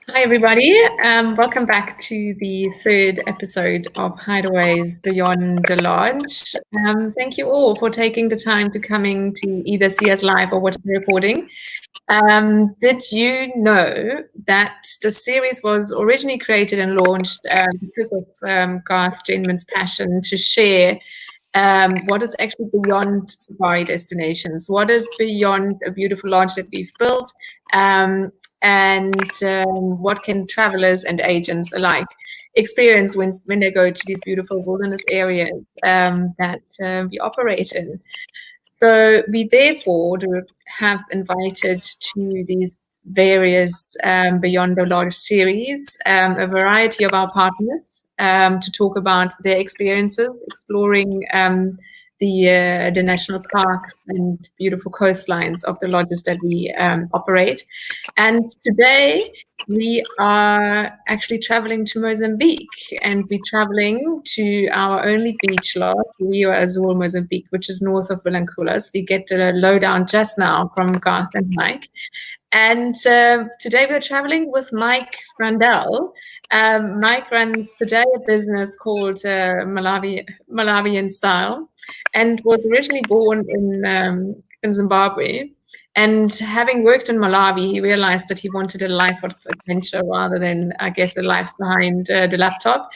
Hi, everybody. Welcome back to the third episode of Hideaways Beyond the Lodge. Thank you all for taking the time to coming to either see us live or watch the recording. Did you know that the series was originally created and launched because of Garth Jenman's passion to share what is actually beyond safari destinations, what is beyond a beautiful lodge that we've built, and what can travelers and agents alike experience when they go to these beautiful wilderness areas that we operate in. So we therefore have invited to these various Beyond the Lodge series a variety of our partners to talk about their experiences exploring the national parks and beautiful coastlines of the lodges that we operate. And today we are actually traveling to Mozambique, and we're traveling to our only beach lodge, Rio Azul, Mozambique, which is north of Vilanculas. We get the lowdown just now from Garth and Mike. And today we're traveling with Mike Varndell. Mike runs today a business called Malawian Style, and was originally born in Zimbabwe. And having worked in Malawi, he realized that he wanted a life of adventure rather than, I guess, a life behind the laptop.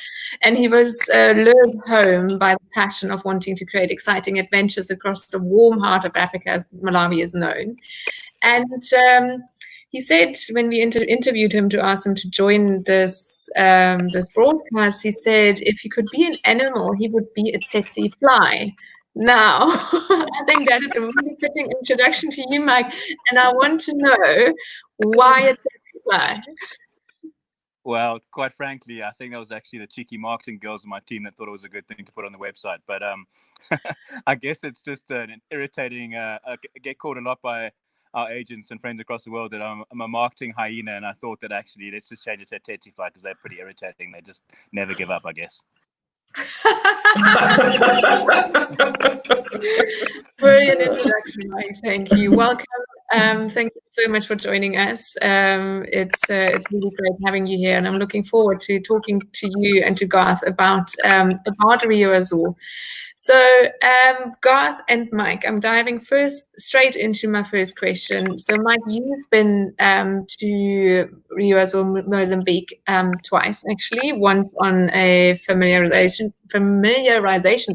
And he was lured home by the passion of wanting to create exciting adventures across the warm heart of Africa, as Malawi is known. And he said when we interviewed him to ask him to join this broadcast, he said if he could be an animal, he would be a tsetse fly. Now, I think that is a really fitting introduction to you, Mike, and I want to know why a tsetse fly. Well, quite frankly, I think that was actually the cheeky marketing girls on my team that thought it was a good thing to put on the website. But I guess it's just an irritating. I get called a lot by our agents and friends across the world that I'm a marketing hyena, and I thought that actually let's just change it to tsetse fly because they're pretty irritating. They just never give up, I guess. Brilliant introduction, Mike. Thank you. Welcome. Thank you so much for joining us. It's really great having you here, and I'm looking forward to talking to you and to Garth about Rio Azul. So, Garth and Mike, I'm diving straight into my first question. So, Mike, you've been to Rio Azul, Mozambique twice, actually. Once on a familiarization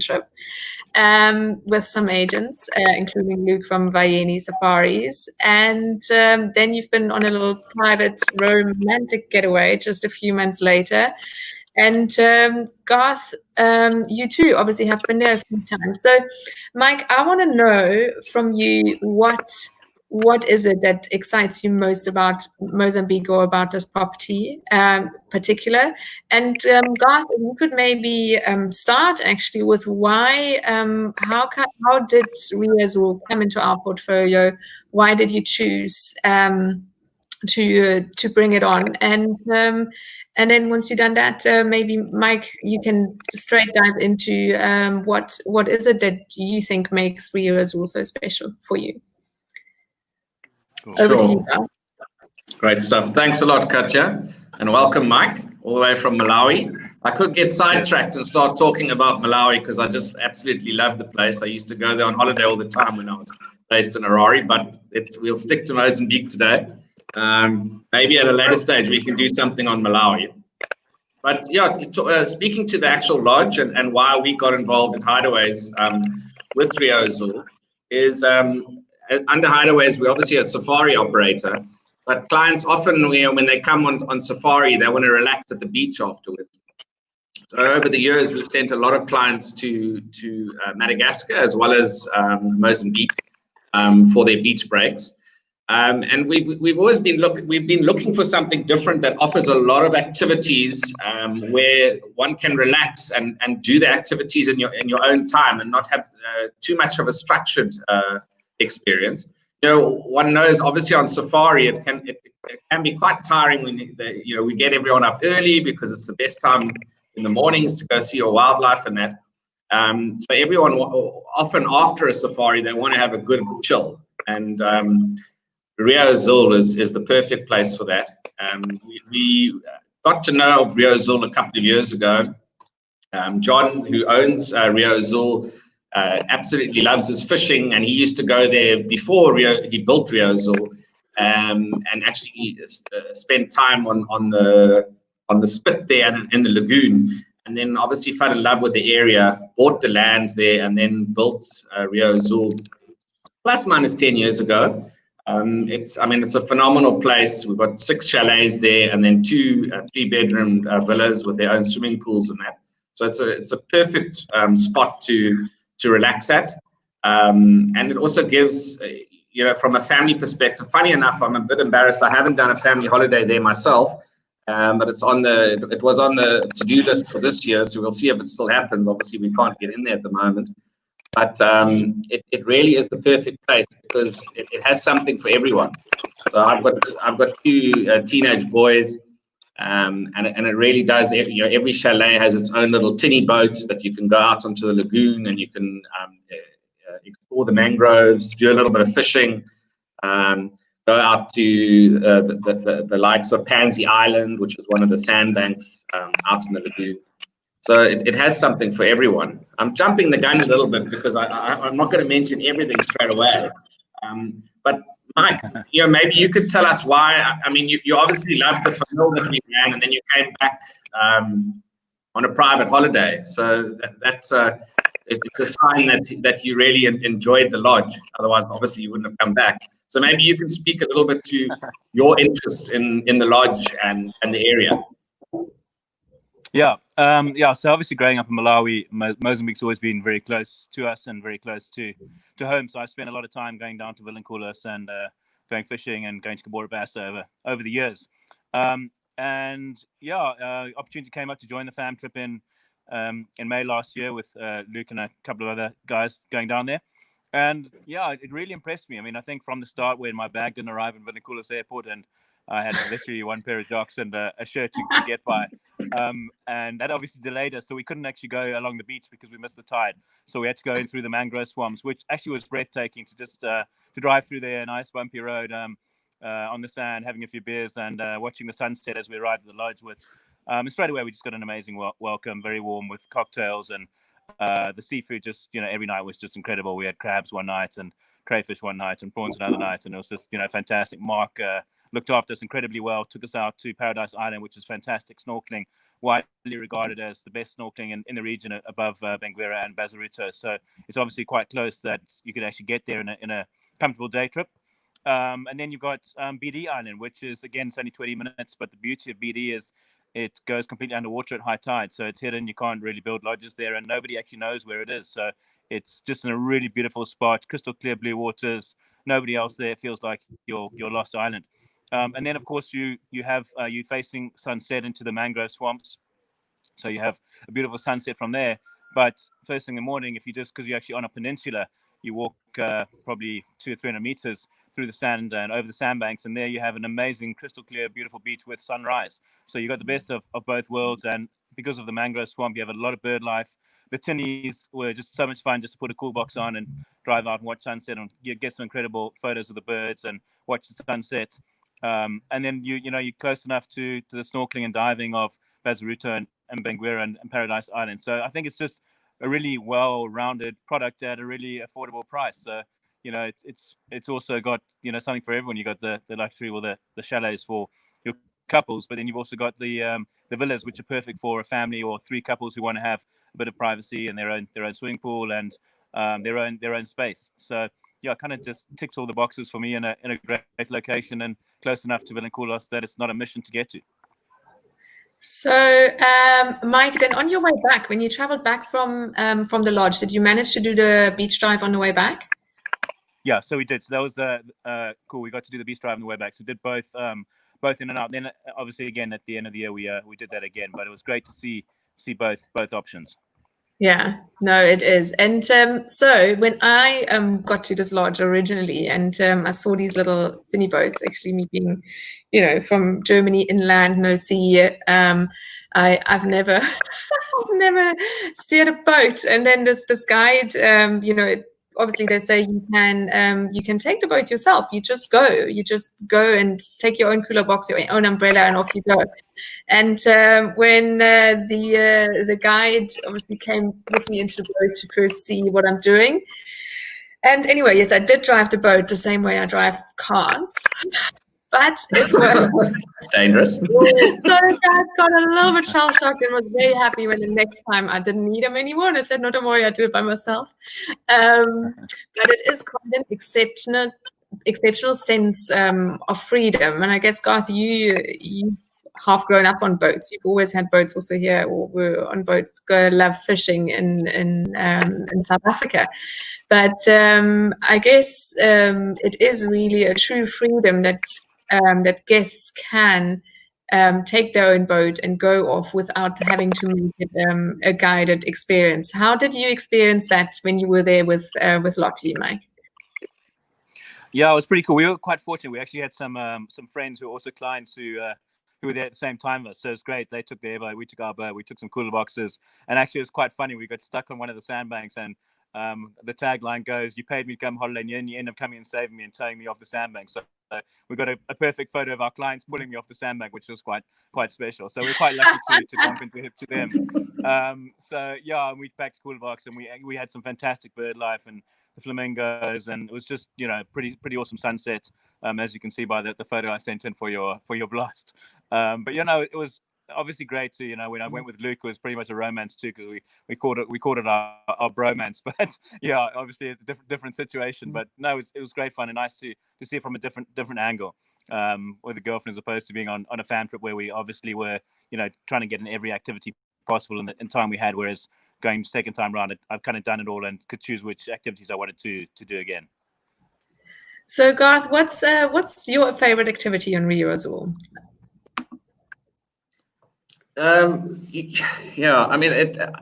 trip with some agents, including Luke from Vayeni Safaris. And then you've been on a little private romantic getaway just a few months later. And Garth, you too obviously have been there a few times. So, Mike, I want to know from you what is it that excites you most about Mozambique or about this property particular? And Garth, you could maybe start actually with why, how did Rio Azul come into our portfolio? Why did you choose to bring it on? And then once you've done that, maybe Mike, you can straight dive into what is it that you think makes Rio Azul so special for you? Over to you, Garth. Great stuff. Thanks a lot, Katja, and welcome, Mike, all the way from Malawi. I could get sidetracked and start talking about Malawi because I just absolutely love the place. I used to go there on holiday all the time when I was based in Harare, but we'll stick to Mozambique today. Maybe at a later stage we can do something on Malawi. But yeah, speaking to the actual lodge and why we got involved in Hideaways with Rio Azul is under Hideaways, we're obviously a safari operator, but clients often, when they come on safari, they want to relax at the beach afterwards. So over the years, we've sent a lot of clients to Madagascar as well as Mozambique for their beach breaks. And we've always been looking for something different that offers a lot of activities where one can relax and do the activities in your own time and not have too much of a structured experience. One knows obviously on safari it can be quite tiring when we get everyone up early because it's the best time in the mornings to go see your wildlife and that. So everyone often after a safari they want to have a good chill, and Rio Azul is the perfect place for that. We got to know of Rio Azul a couple of years ago. John, who owns Rio Azul, absolutely loves his fishing, and he used to go there before he built Rio Azul, and actually spent time on the spit there and in the lagoon, and then obviously fell in love with the area, bought the land there, and then built Rio Azul plus minus 10 years ago. It's a phenomenal place. We've got 6 chalets there, and then 2 3-bedroom villas with their own swimming pools and that. So it's a perfect spot to relax at, and it also gives, from a family perspective. Funny enough, I'm a bit embarrassed. I haven't done a family holiday there myself, but it was on the to-do list for this year. So we'll see if it still happens. Obviously, we can't get in there at the moment. But it really is the perfect place because it has something for everyone. So I've got 2 teenage boys, and it really does. Every chalet has its own little tinny boat that you can go out onto the lagoon, and you can explore the mangroves, do a little bit of fishing, go out to the likes of Pansy Island, which is one of the sandbanks out in the lagoon. So it has something for everyone. I'm jumping the gun a little bit because I'm not going to mention everything straight away. But Mike, maybe you could tell us why. I mean, you obviously loved the film that we ran, and then you came back on a private holiday. So it's a sign that you really enjoyed the lodge. Otherwise, obviously, you wouldn't have come back. So maybe you can speak a little bit to your interests in the lodge and the area. Yeah. So obviously growing up in Malawi, Mozambique's always been very close to us and very close to home. So I've spent a lot of time going down to Vilanculos and going fishing and going to Cabora Bassa over the years. Opportunity came up to join the fam trip in May last year with Luke and a couple of other guys going down there. And it really impressed me. I mean, I think from the start when my bag didn't arrive in Vilanculos airport and I had literally 1 pair of jocks and a shirt to get by. And that obviously delayed us. So we couldn't actually go along the beach because we missed the tide. So we had to go in through the mangrove swamps, which actually was breathtaking to just to drive through there, a nice bumpy road on the sand, having a few beers and watching the sunset as we arrived at the lodge with. And straight away, we just got an amazing welcome, very warm with cocktails and the seafood just, every night was just incredible. We had crabs one night and crayfish one night and prawns another night. And it was just, fantastic. Mark looked after us incredibly well, took us out to Paradise Island, which is fantastic snorkeling, widely regarded as the best snorkeling in the region above Benguela and Bazaruto. So it's obviously quite close that you could actually get there in a comfortable day trip. And then you've got BD Island, which is, again, it's only 20 minutes, but the beauty of BD is it goes completely underwater at high tide. So it's hidden. You can't really build lodges there, and nobody actually knows where it is. So it's just in a really beautiful spot, crystal clear blue waters. Nobody else there. It feels like your lost island. And then, of course, you have you facing sunset into the mangrove swamps. So you have a beautiful sunset from there. But first thing in the morning, because you're actually on a peninsula, you walk probably 200 or 300 meters through the sand and over the sandbanks. And there you have an amazing crystal clear, beautiful beach with sunrise. So you got the best of both worlds. And because of the mangrove swamp, you have a lot of bird life. The tinnies were just so much fun just to put a cool box on and drive out and watch sunset and get some incredible photos of the birds and watch the sunset. And then you're close enough to the snorkeling and diving of Bazaruto and Benguela and Paradise Island. So I think it's just a really well-rounded product at a really affordable price. So it's also got something for everyone. You got the luxury or the chalets for your couples, but then you've also got the villas, which are perfect for a family or 3 couples who want to have a bit of privacy and their own swimming pool and their own space. So it kind of just ticks all the boxes for me in a great location and close enough to Vilanculos that it's not a mission to get to. So, Mike, then on your way back, when you traveled back from the lodge, did you manage to do the beach drive on the way back? Yeah, so we did. So that was cool. We got to do the beach drive on the way back. So we did both in and out. Then obviously again at the end of the year we did that again. But it was great to see both options. Yeah, no, it is. And so when I got to this lodge originally, and I saw these little mini boats, actually me being, from Germany inland, no sea, I've never I've never steered a boat. And then this guide, obviously they say you can take the boat yourself. You just go and take your own cooler box, your own umbrella, and off you go. And when the guide obviously came with me into the boat to first see what I'm doing. And anyway, yes, I did drive the boat the same way I drive cars, but it was dangerous. So I got a little bit shell shocked and was very happy when the next time I didn't need him anymore. And I said, "No, don't worry, I do it by myself." But it is quite an exceptional sense of freedom. And I guess, Garth, you half grown up on boats. You've always had boats also here, or were on boats. Love fishing in South Africa. But I guess it is really a true freedom that guests can take their own boat and go off without having to make it a guided experience. How did you experience that when you were there with Lottie, Mike? Yeah, it was pretty cool. We were quite fortunate. We actually had some friends who were also clients who were there at the same time as us. So it was great. They took their boat, we took our boat, we took some cooler boxes. And actually it was quite funny. We got stuck on one of the sandbanks, and the tagline goes, "You paid me to come holiday and you end up coming and saving me and towing me off the sandbank." So we got a perfect photo of our clients pulling me off the sandbank, which was quite special. So we're quite lucky to bump into them. So yeah, we packed a cooler box, and we had some fantastic bird life and the flamingos, and it was just, you know, pretty awesome sunset, as you can see by the photo I sent in for your blast. But you know, it was obviously great to, you know, when I went with Luke, it was pretty much a romance too, because we called it our bromance. But yeah, obviously it's a different situation. But no, it was great fun and nice to see it from a different angle, with a girlfriend, as opposed to being on a fan trip where we obviously were, you know, trying to get in every activity possible in time we had, whereas going second time round, I've kind of done it all and could choose which activities I wanted to do again. So Garth, what's your favorite activity on Rio Azul? Yeah, I mean,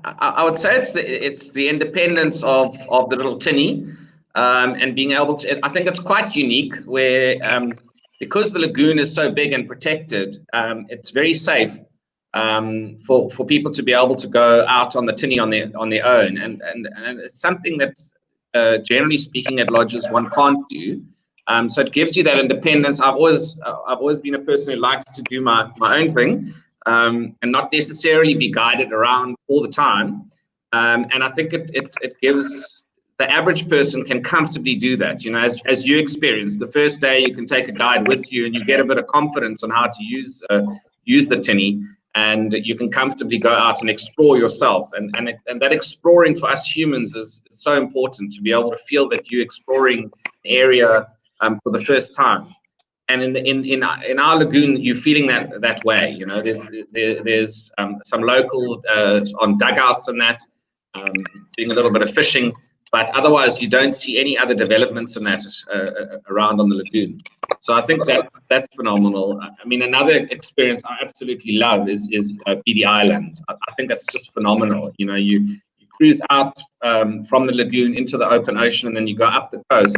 I would say it's the independence of the little tinny, and being able to. I think it's quite unique where, because the lagoon is so big and protected, it's very safe for people to be able to go out on the tinny on their own, and it's something that, generally speaking, at lodges one can't do. So it gives you that independence. I've always been a person who likes to do my own thing, and not necessarily be guided around all the time. And I think it gives the average person can comfortably do that. You know, as you experience, the first day you can take a guide with you, and you get a bit of confidence on how to use the tinny, and you can comfortably go out and explore yourself. And that exploring for us humans is so important, to be able to feel that you're exploring an area for the first time. And in our lagoon, you're feeling that way. You know, there's some local on dugouts and that, doing a little bit of fishing, but otherwise you don't see any other developments in that around on the lagoon. So I think that's phenomenal. I mean, another experience I absolutely love is BD Island. I think that's just phenomenal. You know, you cruise out from the lagoon into the open ocean, and then you go up the coast,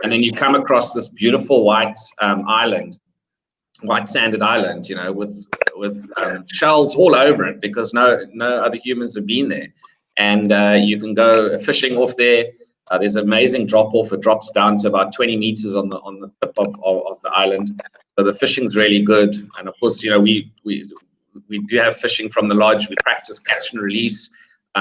and then you come across this beautiful white sanded island, you know, with shells all over it, because no other humans have been there. And you can go fishing off there. There's an amazing drop off. It drops down to about 20 meters on the tip of the island. So the fishing's really good. And of course, you know, we do have fishing from the lodge. We practice catch and release.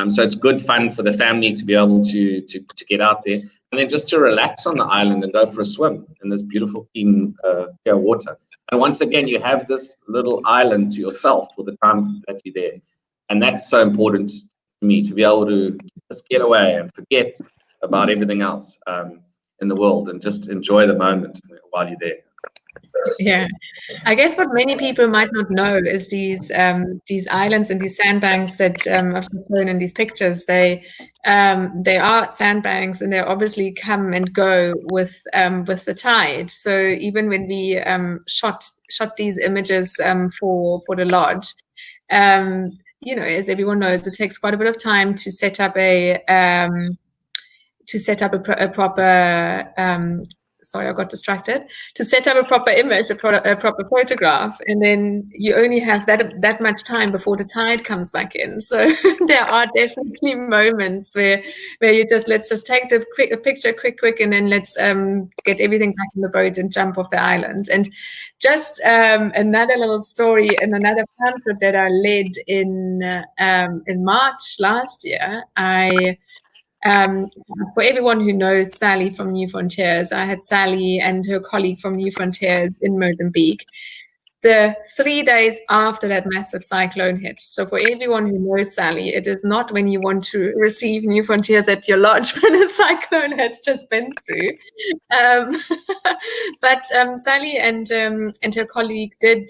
So it's good fun for the family to be able to get out there, and then just to relax on the island and go for a swim in this beautiful clean clear water. And once again, you have this little island to yourself for the time that you're there. And that's so important to me, to be able to just get away and forget about everything else in the world, and just enjoy the moment while you're there. Yeah, I guess what many people might not know is these islands and these sandbanks that I've shown in these pictures. They are sandbanks, and they obviously come and go with the tide. So even when we shot these images for the lodge, you know, as everyone knows, it takes quite a bit of time to set up a proper sorry, I got distracted, to set up a proper image, a proper photograph, and then you only have that much time before the tide comes back in. So there are definitely moments where let's just take a picture quick, and then let's get everything back in the boat and jump off the island. And just another little story and another pamphlet that I led in March last year. For everyone who knows Sally from New Frontiers, I had Sally and her colleague from New Frontiers in Mozambique the 3 days after that massive cyclone hit. So for everyone who knows Sally, it is not when you want to receive New Frontiers at your lodge when a cyclone has just been through. But Sally and her colleague did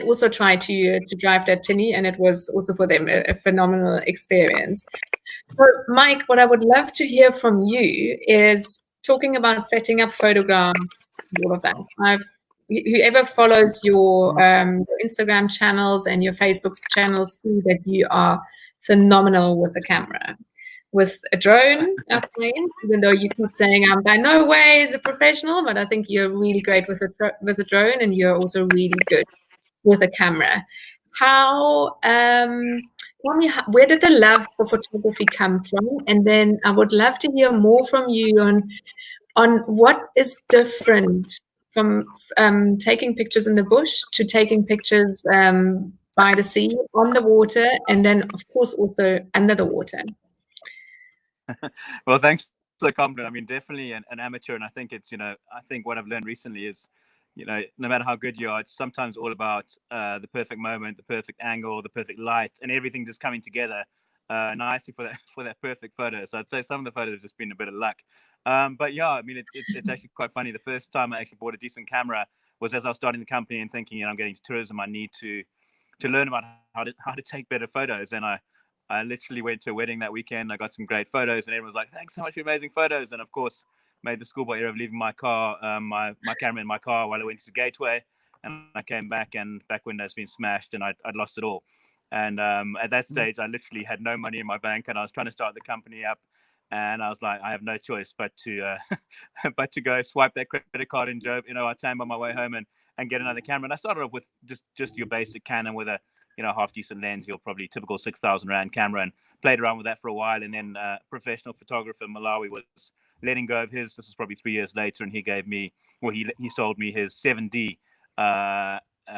also try to drive that tinny, and it was also for them a phenomenal experience. So, Mike, what I would love to hear from you is talking about setting up photographs, all of that. Whoever follows your Instagram channels and your Facebook channels see that you are phenomenal with the camera. With a drone, even though you keep saying I'm by no way is a professional, but I think you're really great with a drone, and you're also really good with a camera. Tell me, where did the love for photography come from? And then I would love to hear more from you on what is different from taking pictures in the bush to taking pictures by the sea, on the water, and then, of course, also under the water. Well, thanks for the compliment. I mean, definitely an amateur, and I think it's, I think what I've learned recently is, no matter how good you are, it's sometimes all about the perfect moment, the perfect angle, the perfect light, and everything just coming together nicely for that perfect photo. So I'd say some of the photos have just been a bit of luck. But yeah, I mean, it's actually quite funny. The first time I actually bought a decent camera was as I was starting the company and thinking, I'm getting into tourism, I need to learn about how to take better photos. And I literally went to a wedding that weekend. I got some great photos, and everyone was like, "Thanks so much for amazing photos." And of course, made the schoolboy error of leaving my car, my camera in my car while I went to the gateway, and I came back and back window's been smashed, and I'd lost it all. And at that stage, I literally had no money in my bank, and I was trying to start the company up, and I was like, I have no choice but to go swipe that credit card in Job, I time on my way home and get another camera. And I started off with just your basic Canon with a half decent lens, your probably typical 6,000 Rand camera, and played around with that for a while. And then professional photographer in Malawi was letting go of his. This was probably 3 years later, and he gave me, he sold me his 7D,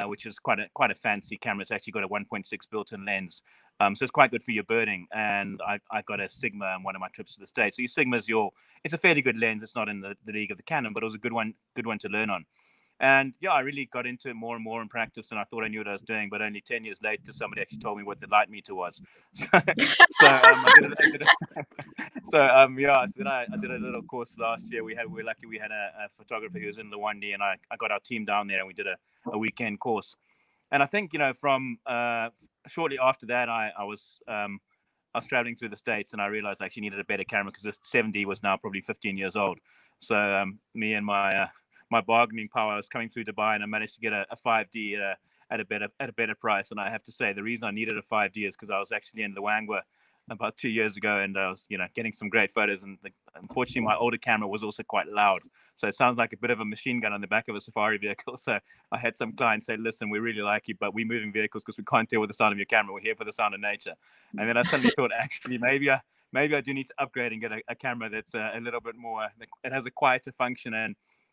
which is quite a fancy camera. It's actually got a 1.6 built-in lens, so it's quite good for your birding. And I got a Sigma on one of my trips to the States. So your Sigma's it's a fairly good lens. It's not in the league of the Canon, but it was a good one to learn on. And yeah, I really got into it more and more in practice, and I thought I knew what I was doing. But only 10 years later, somebody actually told me what the light meter was. So I did a little course last year. We're lucky we had a photographer who was in Luwandi, and I got our team down there, and we did a weekend course. And I think from shortly after that, I was traveling through the States, and I realized I actually needed a better camera because this 7D was now probably 15 years old. So me and my bargaining power, I was coming through Dubai, and I managed to get a 5D at a better price. And I have to say, the reason I needed a 5D is because I was actually in Luangwa about 2 years ago, and I was getting some great photos. And unfortunately, my older camera was also quite loud, so it sounds like a bit of a machine gun on the back of a safari vehicle. So I had some clients say, "Listen, we really like you, but we're moving vehicles because we can't deal with the sound of your camera. We're here for the sound of nature." And then I suddenly thought, actually, maybe I do need to upgrade and get a camera that's a little bit more, it has a quieter function,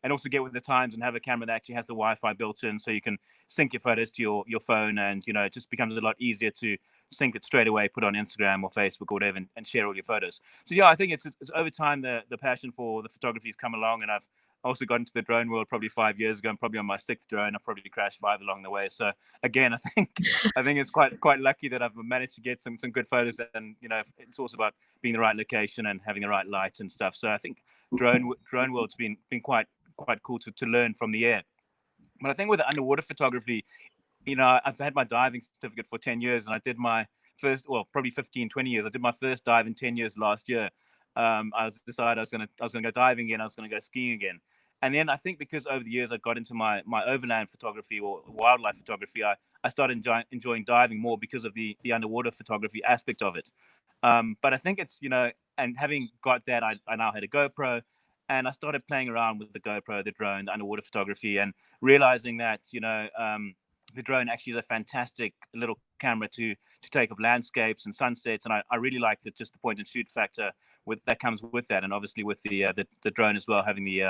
and also get with the times and have a camera that actually has the Wi-Fi built in, so you can sync your photos to your phone, and it just becomes a lot easier to sync it straight away, put on Instagram or Facebook or whatever, and share all your photos. So yeah, I think it's over time the passion for the photography has come along, and I've also got into the drone world probably 5 years ago. I'm probably on my 6th drone. I've probably crashed 5 along the way. So again, I think it's quite lucky that I've managed to get some good photos, and it's also about being in the right location and having the right light and stuff. So I think drone world's been quite cool to learn from the air. But I think with the underwater photography, I've had my diving certificate for 10 years, and I did my first, probably 15, 20 years. I did my first dive in 10 years last year. I decided I was going to go diving again. I was going to go skiing again. And then I think because over the years I got into my overland photography or wildlife photography, I started enjoying diving more because of the underwater photography aspect of it. But I think it's, and having got that, I now had a GoPro. And I started playing around with the GoPro, the drone, the underwater photography, and realizing that, the drone actually is a fantastic little camera to take of landscapes and sunsets. And I really like just the point and shoot factor that comes with that. And obviously with the drone as well, having the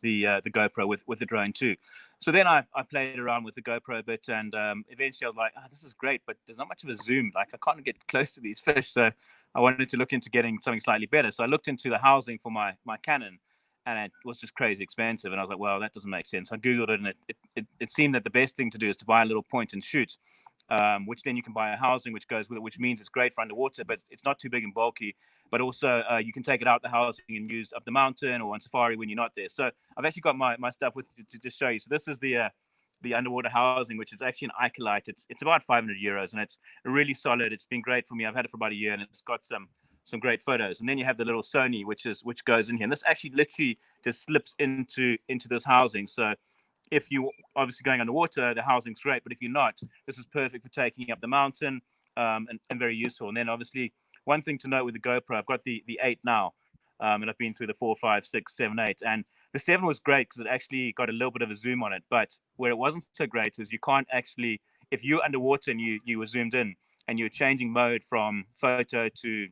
GoPro with the drone too. So then I played around with the GoPro a bit, and eventually I was like, this is great, but there's not much of a zoom. Like, I can't get close to these fish. So I wanted to look into getting something slightly better. So I looked into the housing for my Canon, and it was just crazy expensive. And I was like, well, that doesn't make sense. I Googled it, and it seemed that the best thing to do is to buy a little point and shoot, which then you can buy a housing which goes with it, which means it's great for underwater, but it's not too big and bulky. But also you can take it out the housing and use up the mountain or on safari when you're not there. So I've actually got my stuff with to just show you. So this is the underwater housing, which is actually an Icolite. It's about 500 euros, and it's really solid. It's been great for me. I've had it for about a year, and it's got some great photos. And then you have the little Sony, which goes in here. And this actually literally just slips into this housing. So if you obviously going underwater, the housing's great. But if you're not, this is perfect for taking up the mountain, and very useful. And then obviously, one thing to note with the GoPro, I've got the 8 now, and I've been through the 4, 5, 6, 7, 8. And the 7 was great because it actually got a little bit of a zoom on it. But where it wasn't so great is you can't actually, if you're underwater and you were zoomed in and you're changing mode from photo to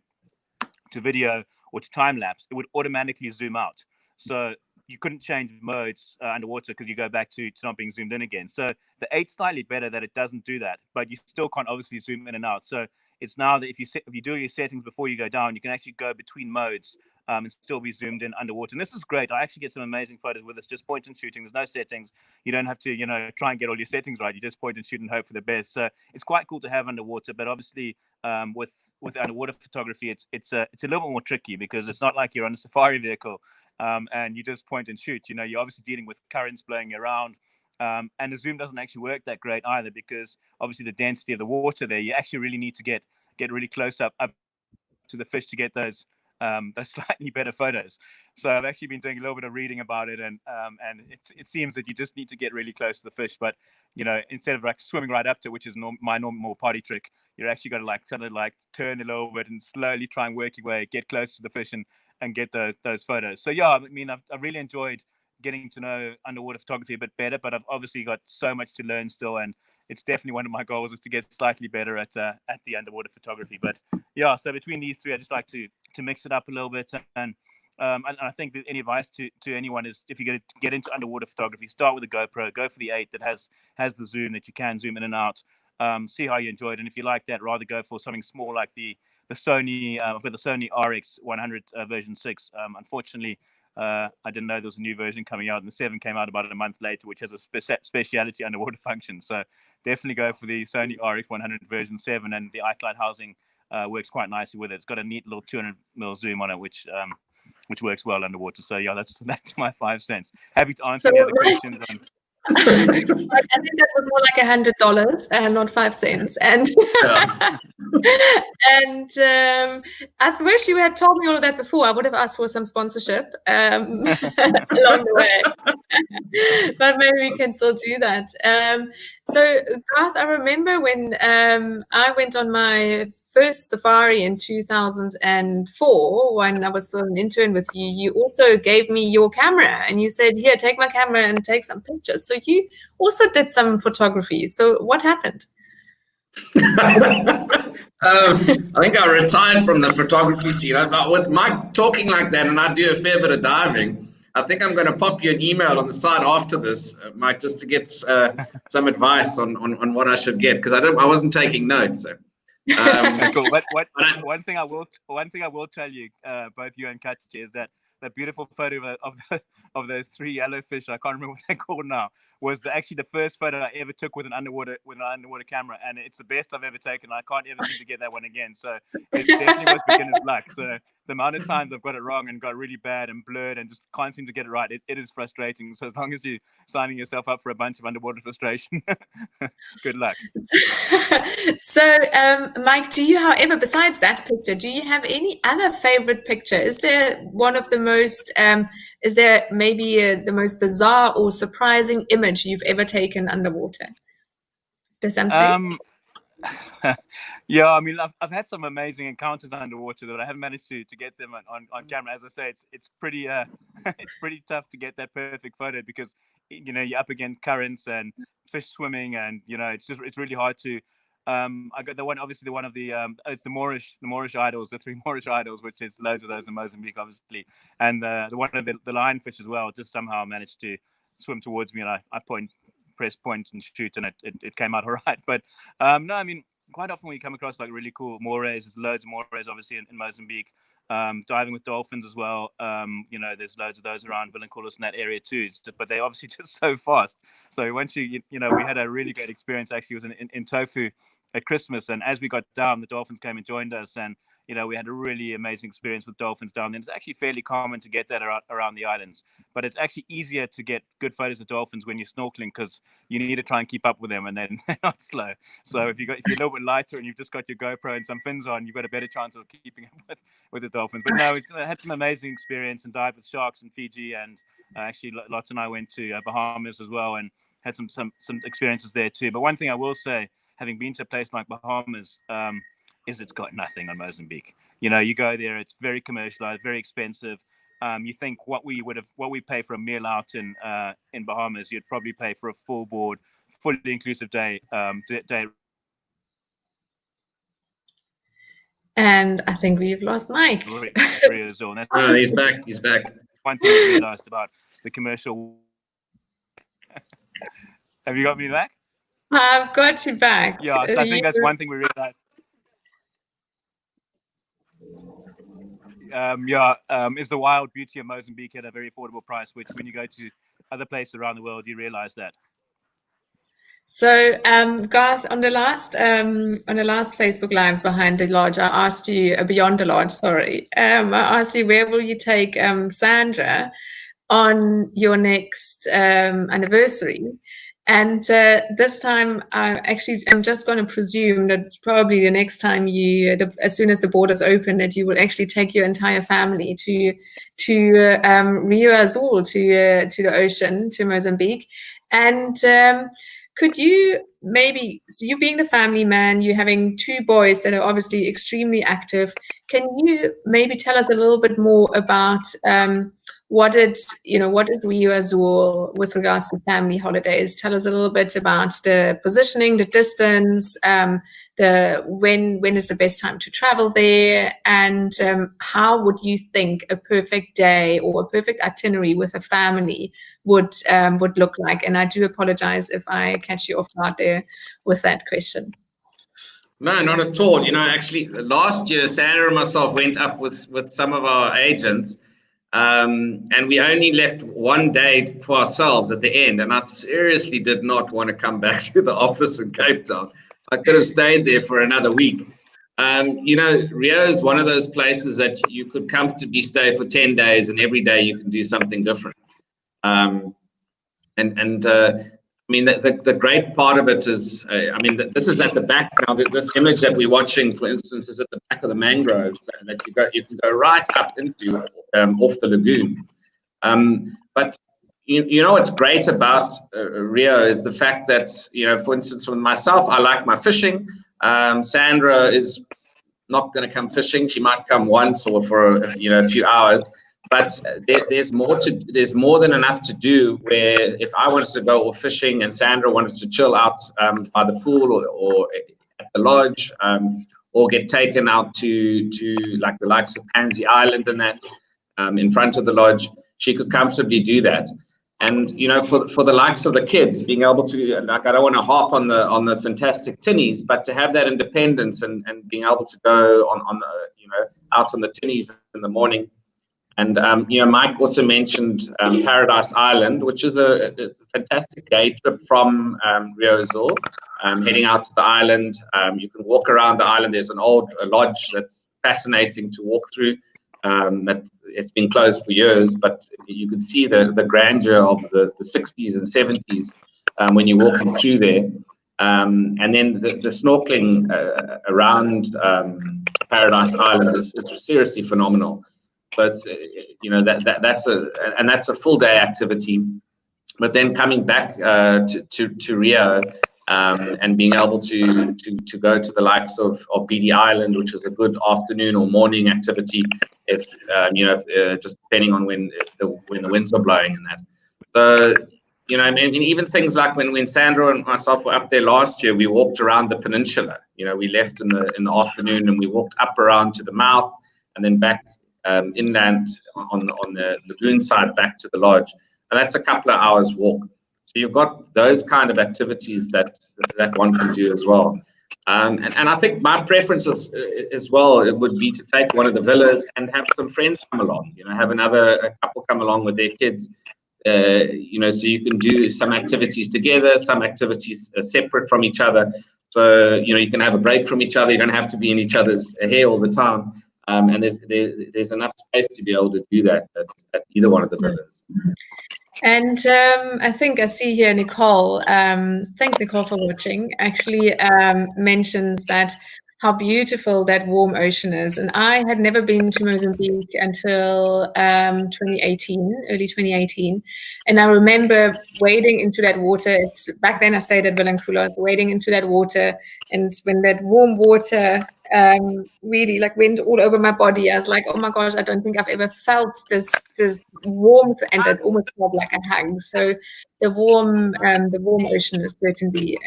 video or to time lapse, it would automatically zoom out. So you couldn't change modes underwater because you go back to not being zoomed in again. So the 8's slightly better that it doesn't do that, but you still can't obviously zoom in and out. So it's now that if you do your settings before you go down, you can actually go between modes and still be zoomed in underwater. And this is great. I actually get some amazing photos with this, just point and shooting. There's no settings. You don't have to, try and get all your settings right. You just point and shoot and hope for the best. So it's quite cool to have underwater, but obviously with underwater photography, it's a little bit more tricky because it's not like you're on a safari vehicle and you just point and shoot. You're obviously dealing with currents blowing around. And the zoom doesn't actually work that great either because obviously the density of the water there, you actually really need to get really close up to the fish to get those slightly better photos. So I've actually been doing a little bit of reading about it, and it seems that you just need to get really close to the fish. But instead of like swimming right up to it, which is my normal party trick, you're actually got to turn a little bit and slowly try and work your way, get close to the fish and get those photos. So yeah, I mean, I've really enjoyed getting to know underwater photography a bit better, but I've obviously got so much to learn still, and it's definitely one of my goals is to get slightly better at the underwater photography. But yeah, so between these three, I just like to mix it up a little bit. And I think that any advice to anyone is, if you're going to get into underwater photography, start with a GoPro, go for the 8 that has the zoom that you can zoom in and out. See how you enjoy it, and if you like that, rather go for something small like the Sony. I've got the Sony RX100 version 6. Unfortunately, I didn't know there was a new version coming out, and the 7 came out about a month later, which has a speciality underwater function. So definitely go for the Sony RX100 version 7, and the iCloud housing works quite nicely with it. It's got a neat little 200mm zoom on it, which works well underwater. So yeah, that's my 5 cents. Happy to answer any other questions on. I think that was more like $100 and not 5 cents. And Yeah. and I wish you had told me all of that before. I would have asked for some sponsorship along the way. But maybe we can still do that. So Garth, I remember when I went on my first safari in 2004, when I was still an intern with you, you also gave me your camera and you said, here, take my camera and take some pictures. So you also did some photography. So what happened? I think I retired from the photography scene. But with Mike talking like that, and I do a fair bit of diving, I think I'm going to pop you an email on the side after this, Mike, just to get some advice on what I should get, because I wasn't taking notes. So. Cool. One thing I will tell you, both you and Katja, is that beautiful photo of those 3 yellow fish, I can't remember what they're called now, was actually the first photo I ever took with an underwater camera, and it's the best I've ever taken. I can't ever seem to get that one again. So it definitely was beginner's luck. So the amount of times I've got it wrong and got really bad and blurred and just can't seem to get it right, it is frustrating. So as long as you're signing yourself up for a bunch of underwater frustration, good luck. So, Mike, do you, however, besides that picture, do you have any other favorite picture? Is there one of the most, is there maybe the most bizarre or surprising image you've ever taken underwater? Is there something? Yeah, I mean, I've had some amazing encounters underwater, but I haven't managed to get them on camera. As I say, it's pretty it's pretty tough to get that perfect photo because you're up against currents and fish swimming, and it's really hard to. I got the one, obviously the one of the it's the Moorish idols, the 3 Moorish idols, which is loads of those in Mozambique, obviously, and the one of the lionfish as well. Just somehow managed to swim towards me, and I press point and shoot, and it came out all right. But no, I mean, quite often we come across like really cool morays. There's loads of morays, obviously, in Mozambique. Diving with dolphins as well. There's loads of those around Vilanculos in that area too. But they're obviously just so fast. So once we had a really great experience. Actually, it was in Tofu at Christmas, and as we got down, the dolphins came and joined us, and we had a really amazing experience with dolphins down there. It's actually fairly common to get that around the islands, but it's actually easier to get good photos of dolphins when you're snorkeling because you need to try and keep up with them, and then they're not slow. So if you're a little bit lighter and you've just got your GoPro and some fins on, you've got a better chance of keeping up with the dolphins. But no, I had some amazing experience and dived with sharks in Fiji, and actually Lotte and I went to Bahamas as well and had some experiences there too. But one thing I will say, having been to a place like Bahamas, is it's got nothing on Mozambique. You go there, it's very commercialized, very expensive. You think what we pay for a meal out in Bahamas, you'd probably pay for a full board, fully inclusive day. And I think we've lost Mike. Rio Azul. No, he's back. One thing I realized about the commercial. Have you got me back? I've got you back. Yeah, so I think that's one thing we realized. Is the wild beauty of Mozambique at a very affordable price, which when you go to other places around the world, you realize that. So, Garth, on the last Facebook Lives behind the lodge, I asked you beyond the lodge. Sorry, I asked you where will you take Sandra on your next anniversary. And this time, I'm just going to presume that probably the next time as soon as the borders open, that you will actually take your entire family to Rio Azul, to the ocean, to Mozambique. And could you maybe, so you being the family man, you having 2 boys that are obviously extremely active, can you maybe tell us a little bit more about what is Rio Azul with regards to family holidays? Tell us a little bit about the positioning, the distance, when is the best time to travel there, and how would you think a perfect day or a perfect itinerary with a family would look like? And I do apologize if I catch you off guard there with that question. No, not at all. Actually, last year, Sandra and myself went up with some of our agents, and we only left one day for ourselves at the end. And I seriously did not want to come back to the office in Cape Town. I could have stayed there for another week. Rio is one of those places that you could comfortably stay for 10 days, and every day you can do something different. I mean, the great part of it is, this is at the back now. This image that we're watching, for instance, is at the back of the mangroves that you can go right up into off the lagoon. But what's great about Rio is the fact that, for instance, with myself, I like my fishing. Sandra is not going to come fishing. She might come once or for a few hours. But there's more than enough to do where if I wanted to go fishing and Sandra wanted to chill out by the pool or at the lodge, or get taken out to like the likes of Pansy Island and that in front of the lodge, she could comfortably do that. And for the likes of the kids, being able to, like, I don't want to harp on the fantastic tinnies, but to have that independence and being able to go on the out on the tinnies in the morning. And Mike also mentioned Paradise Island, which is a fantastic day trip from Rio Azul, heading out to the island. You can walk around the island. There's an old lodge that's fascinating to walk through. It's been closed for years, but you can see the grandeur of the 60s and 70s when you're walking through there. And then the snorkeling around Paradise Island is seriously phenomenal. But that's a full day activity. But then coming back to Rio, and being able to go to the likes of BD Island, which is a good afternoon or morning activity, if just depending on when the winds are blowing and that. So I mean, even things like when Sandra and myself were up there last year, we walked around the peninsula. We left in the afternoon and we walked up around to the mouth and then back inland on the lagoon side back to the lodge, and that's a couple of hours walk. So you've got those kind of activities that one can do as well. And I think my preference as well, it would be to take one of the villas and have some friends come along. Have a couple come along with their kids. So you can do some activities together, some activities separate from each other. So you can have a break from each other. You don't have to be in each other's hair all the time. And there's enough space to be able to do that at either one of the villas. And I think I see here Nicole, thanks Nicole for watching, actually mentions that how beautiful that warm ocean is. And I had never been to Mozambique until 2018, early 2018. And I remember wading into that water. Back then I stayed at Villankula, wading into that water. And when that warm water really went all over my body, I was like, oh my gosh, I don't think I've ever felt this warmth, and it almost felt like a hug. So the warm ocean is certainly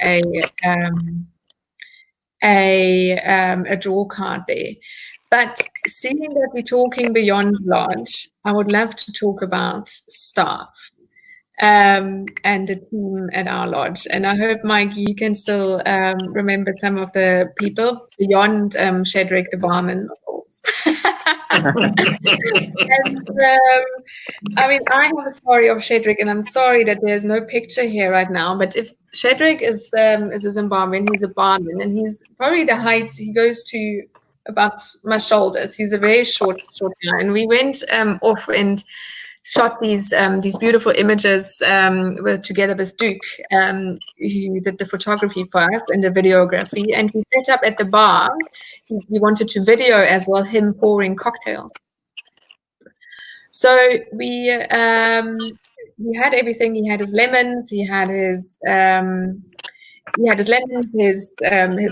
a draw card there. But seeing that we're talking beyond lodge, I would love to talk about staff and the team at our lodge. And I hope, Mike, you can still remember some of the people beyond Shedrick, the barman, of course. And I mean, I have a story of Shedrick, and I'm sorry that there's no picture here right now. But if Shedrick is a Zimbabwean, he's a barman, and he's probably the height he goes to about my shoulders. He's a very short guy, and we went off and shot these beautiful images together with Duke, who did the photography for us and the videography. And he set up at the bar. He wanted to video as well him pouring cocktails. So he had everything. He had his lemons. He had his lemons, his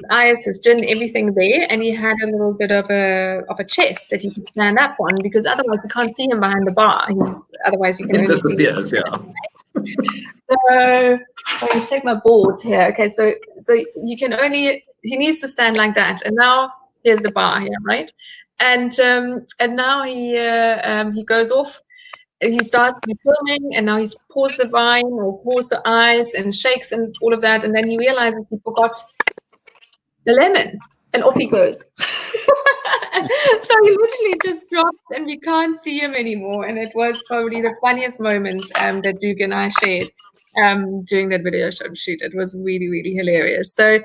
ice, his gin, everything there, and he had a little bit of a chest that he could stand up on, because otherwise you can't see him behind the bar. Otherwise you can only disappears, see him. So I take my board here. Okay, so you can only, he needs to stand like that, and now here's the bar here, right? And now he goes off. He starts filming, and now he pours the wine or pours the ice and shakes and all of that, and then he realizes he forgot the lemon, and off he goes. So he literally just drops, and we can't see him anymore. And it was probably the funniest moment that Duke and I shared during that video shoot. It was really, really hilarious. So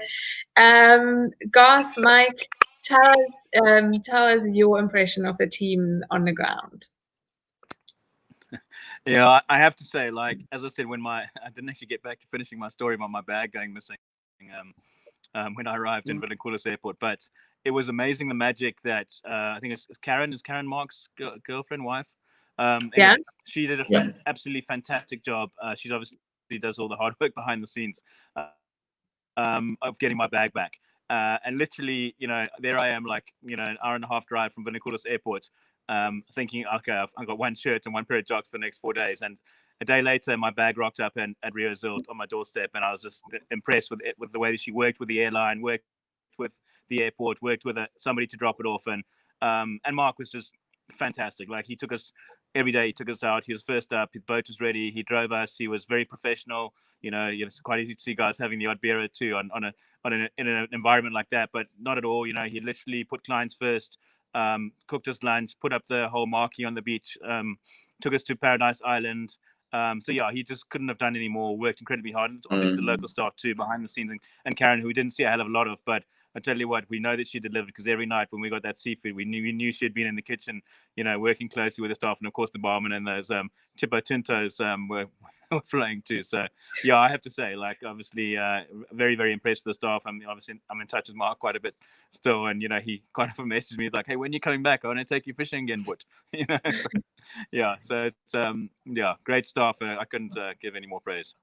Garth, Mike, tell us your impression of the team on the ground. Yeah, I have to say, as I said, I didn't actually get back to finishing my story about my bag going missing when I arrived in Villankula Airport, but it was amazing the magic that I think it's Karen. Is Karen Mark's girlfriend, wife? Anyway, yeah, she did an absolutely fantastic job. She obviously does all the hard work behind the scenes of getting my bag back. And literally, there I am, an hour and a half drive from Villankula Airport. Thinking, okay, I've got one shirt and one pair of jocks for the next 4 days. And a day later, my bag rocked up at Rio Azul on my doorstep, and I was just impressed with the way that she worked with the airline, worked with the airport, worked with somebody to drop it off. And Mark was just fantastic. He took us every day. He took us out. He was first up. His boat was ready. He drove us. He was very professional. It's quite easy to see guys having the odd beer or two in an environment like that, but not at all. He literally put clients first. Cooked us lunch, put up the whole marquee on the beach, took us to Paradise Island. So yeah, he just couldn't have done any more. Worked incredibly hard. And obviously the local staff too, behind the scenes, and Karen, who we didn't see a hell of a lot of, but I tell you what, we know that she delivered, because every night when we got that seafood, we knew she had been in the kitchen, working closely with the staff, and of course the barman and those Tipo Tintos were flying too. So yeah, I have to say, obviously very, very impressed with the staff. I'm in touch with Mark quite a bit still, and he kind of messaged me like, hey, when are you coming back? I want to take you fishing again, but so it's great staff. I couldn't give any more praise.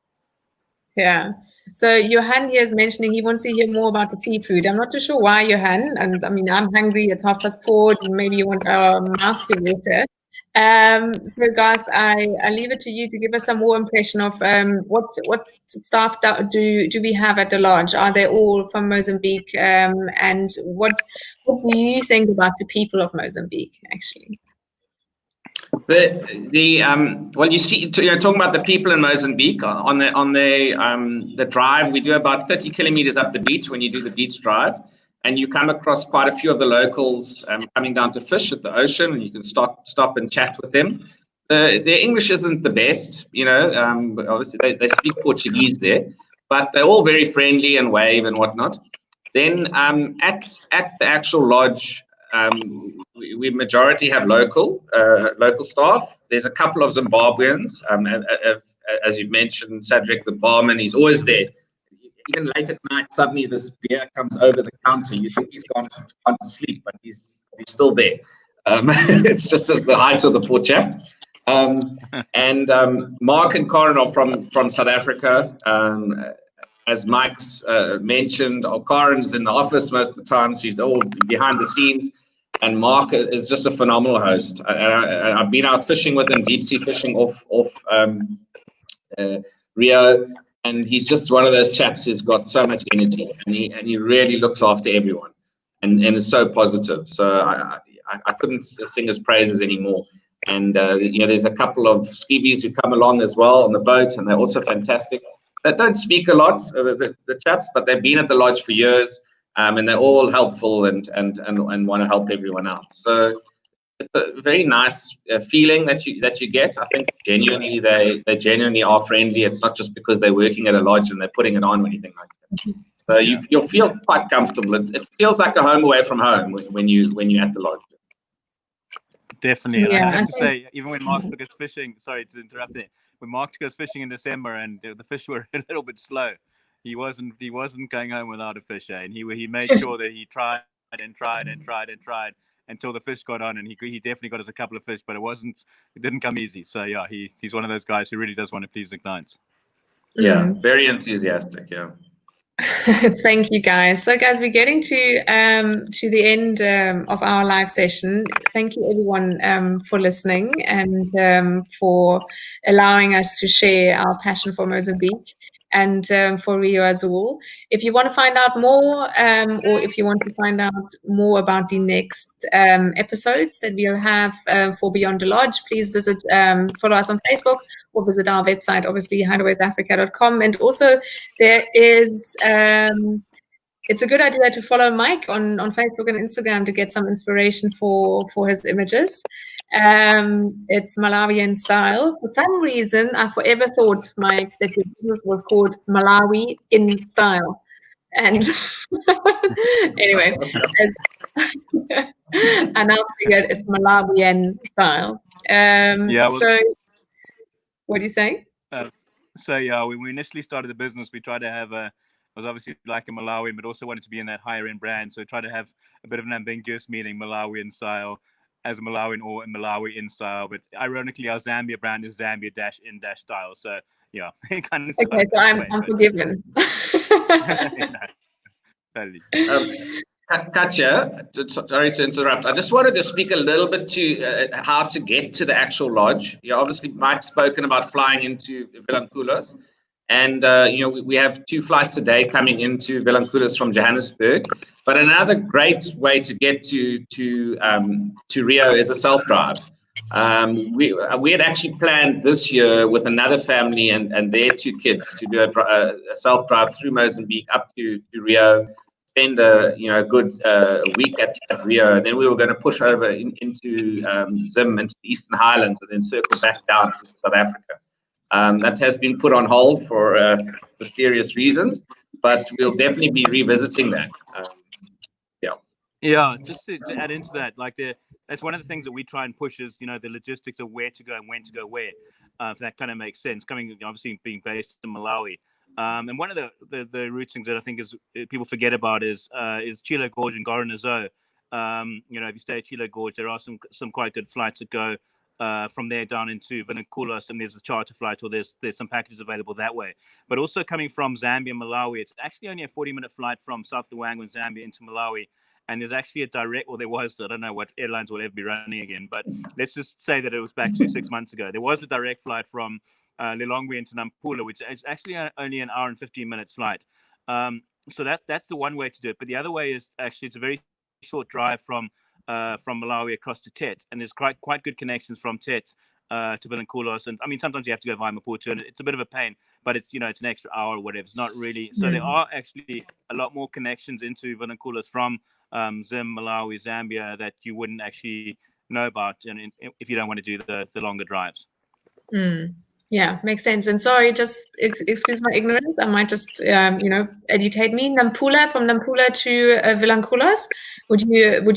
Yeah. So Johan here is mentioning he wants to hear more about the seafood. I'm not too sure why, Johan. And I mean, I'm hungry. It's 4:30. Maybe you want our mouth to water. So Garth, I leave it to you to give us some more impression of what staff do we have at the lodge? Are they all from Mozambique? And what do you think about the people of Mozambique, actually? Well, you see, talking about the people in Mozambique on the drive, we do about 30 kilometers up the beach when you do the beach drive, and you come across quite a few of the locals coming down to fish at the ocean, and you can stop and chat with them. Their English isn't the best, obviously they speak Portuguese there, but they're all very friendly and wave and whatnot. Then at the actual lodge, we majority have local staff. There's a couple of Zimbabweans, as you mentioned, Cedric the barman. He's always there. Even late at night, suddenly this beer comes over the counter. You think he's gone to sleep, but he's still there. It's just as the height of the poor chap. And Mark and Corin are from South Africa. As Mike's mentioned, Corin's in the office most of the time. So she's all behind the scenes. And Mark is just a phenomenal host. I've been out fishing with him, deep sea fishing off Rio, and he's just one of those chaps who's got so much energy, and he really looks after everyone, and is so positive. So I couldn't sing his praises anymore. And there's a couple of skivvies who come along as well on the boat, and they're also fantastic. They don't speak a lot, the chaps, but they've been at the lodge for years. And they're all helpful and want to help everyone out. So it's a very nice feeling that you get. I think genuinely they genuinely are friendly. It's not just because they're working at a lodge and they're putting it on or anything like that. So you'll feel quite comfortable. It feels like a home away from home when you're at the lodge. Definitely. Yeah, I have to say, even when Mark took us fishing, sorry to interrupt there, when Mark took us fishing in December and the fish were a little bit slow, he wasn't going home without a fish, and he made sure that he tried until the fish got on, and he definitely got us a couple of fish, but it didn't come easy. So yeah, he's one of those guys who really does want to please the clients. Yeah, very enthusiastic. Yeah. Thank you, guys. So, guys, we're getting to the end of our live session. Thank you, everyone, for listening and for allowing us to share our passion for Mozambique and for Rio Azul. If you want to find out more, or if you want to find out more about the next episodes that we'll have for Beyond the Lodge, please follow us on Facebook or visit our website, obviously, hideawaysafrica.com. And also, there is, it's a good idea to follow Mike on Facebook and Instagram to get some inspiration for his images. It's Malawian Style. For some reason, I forever thought, Mike, that your business was called Malawi in Style. And anyway, I now figured it's Malawian Style. So what do you say? When we initially started the business, we tried to have was obviously like a Malawian, but also wanted to be in that higher end brand. So try to have a bit of an ambiguous meaning, Malawian Style, as a Malawian or a Malawi in style. But ironically, our Zambia brand is Zambia-in-style. So yeah, kind of. Okay, so I'm forgiven. Totally. Katja, sorry to interrupt. I just wanted to speak a little bit to how to get to the actual lodge. Obviously, Mike's spoken about flying into Vilanculos, and we have 2 flights a day coming into Vilanculos from Johannesburg. But another great way to get to Rio is a self-drive. We had actually planned this year with another family and their 2 kids to do a self-drive through Mozambique up to Rio. Spend a good week at Rio, and then we were going to push over into Zim, into the Eastern Highlands, and then circle back down to South Africa. That has been put on hold for mysterious reasons, but we'll definitely be revisiting that. Just to add into that, that's one of the things that we try and push is the logistics of where to go and when to go where. If that kind of makes sense, coming obviously being based in Malawi. And one of the routings that I think is people forget about is Chilo Gorge and Garth. If you stay at Chilo Gorge, there are some quite good flights that go from there down into Vilanculos, and there's a charter flight, or there's some packages available that way. But also coming from Zambia, Malawi, it's actually only a 40-minute flight from South Luangwa in Zambia into Malawi. And there's actually a direct, or there was, I don't know what airlines will ever be running again, but let's just say that it was back to 6 months ago. There was a direct flight from Lilongwe into Nampula, which is actually only an hour and 15 minutes flight. So that's the one way to do it. But the other way is actually, it's a very short drive from Malawi across to Tet, and there's quite good connections from Tet to Vilanculos. And I mean, sometimes you have to go via Maputo, and it's a bit of a pain, but it's, it's an extra hour or whatever. It's not really. So there are actually a lot more connections into Vilanculos from Zim, Malawi, Zambia that you wouldn't actually know about, and if you don't want to do the longer drives. Yeah, makes sense. And sorry, just excuse my ignorance. I might just, educate me. Nampula, from Nampula to Vilanculos, would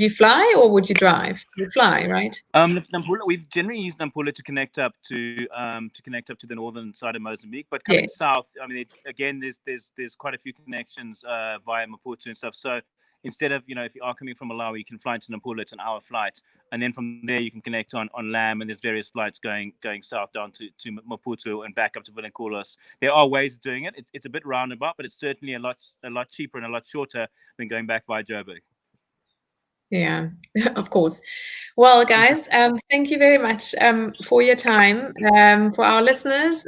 you fly or would you drive? You fly, right? Nampula, we've generally used Nampula to connect up to the northern side of Mozambique. But coming south, I mean, again, there's quite a few connections via Maputo and stuff. So instead of, if you are coming from Malawi, you can fly into Nampula. It's an hour flight, and then from there you can connect on LAM, and there's various flights going south down to Maputo and back up to Vilanculos. There are ways of doing it. It's a bit roundabout, but it's certainly a lot cheaper and a lot shorter than going back via Joburg. Yeah, of course. Well, guys, thank you very much for your time. For our listeners,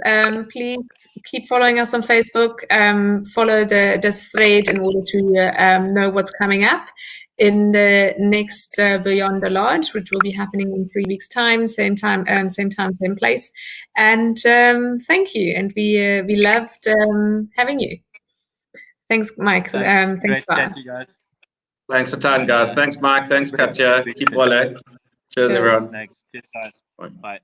please keep following us on Facebook. Follow this thread in order to know what's coming up in the next Beyond the Lodge, which will be happening in 3 weeks' time, same time, same place. And thank you. And we loved having you. Thanks, Mike. Thanks. Thanks, Thank you, guys. Thanks a ton, guys. Thanks, Mike. Thanks, Katja. Keep well. Cheers, everyone. Thanks. Cheers, guys. Bye.